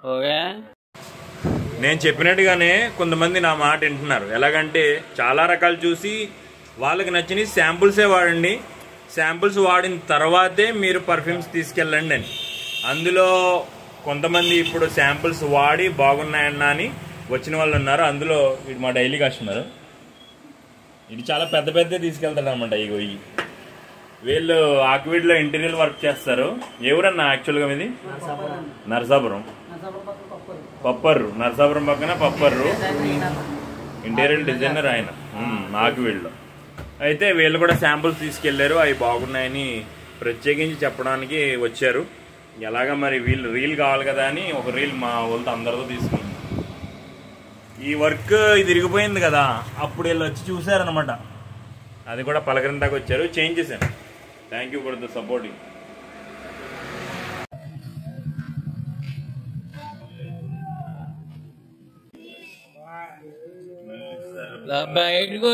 Okay, నేను చెప్పినట్టుగానే కొంతమంది నా మాట వింటున్నారు. ఎలాగంటే చాలా రకాలు చూసి వాళ్ళకి నచ్చిన శాంపుల్సే వాడండి, శాంపుల్స్ వాడిన తర్వాతే మీరు పర్ఫ్యూమ్స్ తీసుకెళ్ళండి అని. అందులో కొంతమంది ఇప్పుడు శాంపుల్స్ వాడి బాగున్నాయన్నా అని వచ్చిన వాళ్ళు ఉన్నారు. అందులో ఇది మా డైలీ కస్టమర్. ఇది చాలా పెద్ద పెద్ద తీసుకెళ్తాడు అనమాట. ఇగో వీళ్ళు ఆక్విడ్లో ఇంటీరియర్ వర్క్ చేస్తారు. ఎవరన్నా యాక్చువల్గా ఇది నరసాపురం, పప్పర్రు, నరసాపురం పక్కన పప్పర్రు ఇంటీరియర్ డిజైనర్ ఆయన ఆక్విడ్లో. అయితే వీళ్ళు కూడా శాంపుల్స్ తీసుకెళ్లారు, అవి బాగున్నాయని ప్రత్యేకించి చెప్పడానికి వచ్చారు. ఎలాగా మరి వీళ్ళు రీల్ కావాలి కదా అని ఒక రీల్ మా వాళ్ళతో అందరితో తీసుకున్నాం. ఈ వర్క్ ఇది ఇరిగిపోయింది కదా, అప్పుడు వీళ్ళు వచ్చి చూసారనమాట. అది కూడా పలకరిందాక వచ్చారు, చేంజ్ చేశాను. Thank you for the supporting. బయటకు